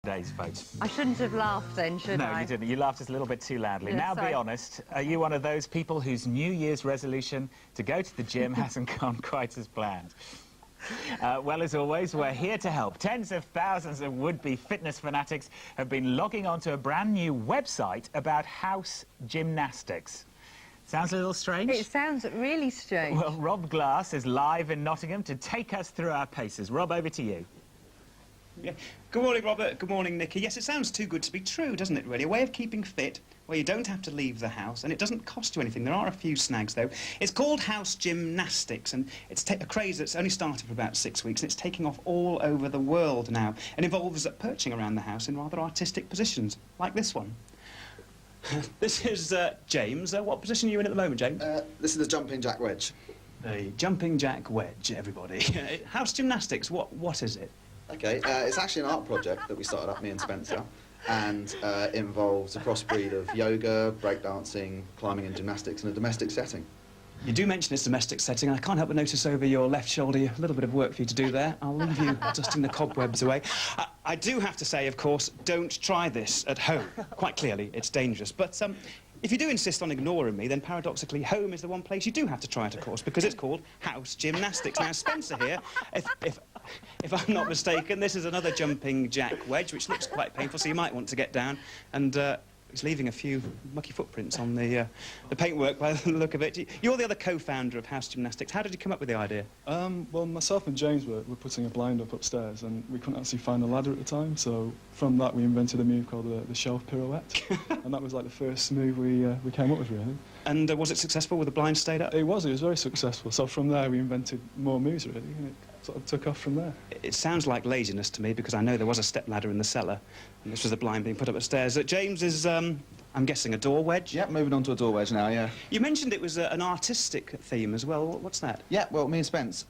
Today's vote. I shouldn't have laughed then, should I? No, you didn't. You laughed just a little bit too loudly. Yeah, now, sorry. be honest, are you one of those people whose New Year's resolution to go to the gym hasn't gone quite as planned? Well, as always, we're here to help. Tens of thousands of would-be fitness fanatics have been logging onto a brand new website about house gymnastics. Sounds a little strange? It sounds really strange. Well, Rob Glass is live in Nottingham to take us through our paces. Rob, over to you. Yeah. Good morning, Robert. Good morning, Nikki. Yes, it sounds too good to be true, doesn't it, really? A way of keeping fit where you don't have to leave the house and it doesn't cost you anything. There are a few snags, though. It's called House Gymnastics, and it's a craze that's only started for about 6 weeks, and it's taking off all over the world now and involves perching around the house in rather artistic positions, like this one. This is James. What position are you in at the moment, James? This is the jumping jack wedge. The jumping jack wedge, everybody. House Gymnastics, what is it? Okay, it's actually an art project that we started up, me and Spencer, and it involves a crossbreed of yoga, breakdancing, climbing and gymnastics in a domestic setting. You do mention this domestic setting, and I can't help but notice over your left shoulder a little bit of work for you to do there. I'll leave you dusting the cobwebs away. I do have to say, of course, don't try this at home. Quite clearly, it's dangerous. But if you do insist on ignoring me, then paradoxically, home is the one place you do have to try it, of course, because it's called House Gymnastics. Now, Spencer here, if I'm not mistaken, this is another jumping jack wedge, which looks quite painful, so you might want to get down, and he's leaving a few mucky footprints on the paintwork by the look of it. You're the other co-founder of House Gymnastics. How did you come up with the idea? Well, myself and James were putting a blind up upstairs, and we couldn't actually find a ladder at the time, so from that we invented a move called the shelf pirouette, and that was like the first move we came up with, really. And was it successful with the blind stayed up? It was very successful, so from there we invented more moves, really, and it sort of took off from there. It sounds like laziness to me, because I know there was a step ladder in the cellar, and this was the blind being put up the stairs. James is, I'm guessing, a door wedge? Yep, moving on to a door wedge now, yeah. You mentioned it was an artistic theme as well. What's that? Yeah, well, me and Spence,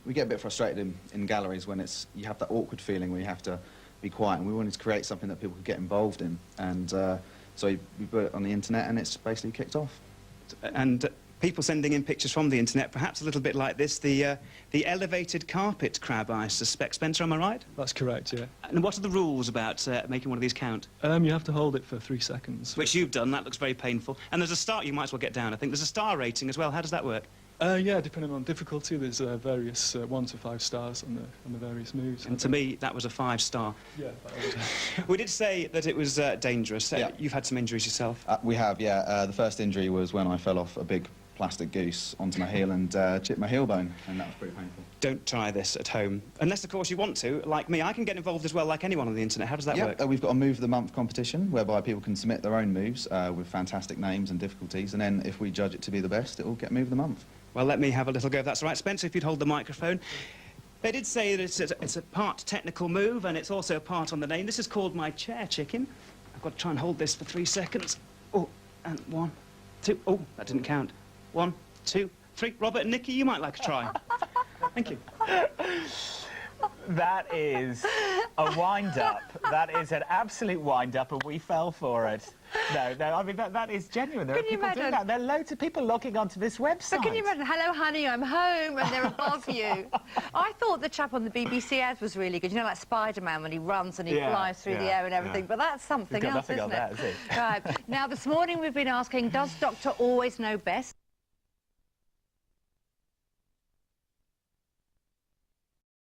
we get a bit frustrated in galleries when you have that awkward feeling where you have to be quiet, and we wanted to create something that people could get involved in, and so we put it on the internet, and it's basically kicked off. And people sending in pictures from the internet, perhaps a little bit like this, the elevated carpet crab, I suspect. Spencer, am I right? That's correct, yeah. And what are the rules about making one of these count? You have to hold it for 3 seconds. Which you've done. That looks very painful. And there's a star. You might as well get down, I think. There's a star rating as well. How does that work? Yeah, depending on difficulty, there's various 1 to 5 stars on the various moves. And to me, that was a 5-star. Yeah, that was. We did say that it was dangerous. Yeah. You've had some injuries yourself. We have, yeah. The first injury was when I fell off a big plastic goose onto my heel and chipped my heel bone, and that was pretty painful. Don't try this at home. Unless, of course, you want to. Like me, I can get involved as well, like anyone on the internet. How does that work? We've got a Move of the Month competition, whereby people can submit their own moves with fantastic names and difficulties, and then if we judge it to be the best, it will get Move of the Month. Well, let me have a little go if that's all right. Spencer, if you'd hold the microphone. They did say that it's a part technical move, and it's also a part on the name. This is called my chair chicken. I've got to try and hold this for 3 seconds. Oh, and 1, 2... Oh, that didn't count. 1, 2, 3. Robert and Nikki, you might like a try. Thank you. That is a wind-up. That is an absolute wind-up, and we fell for it. No, I mean, that is genuine. There are people doing that. There are loads of people logging onto this website. But can you imagine, hello, honey, I'm home, and they're above you? I thought the chap on the BBC ad was really good. You know, like Spider-Man, when he runs and he flies through the air and everything. But that's something else, isn't it? Nothing on that, is it? Right. Now, this morning we've been asking, does Doctor always know best?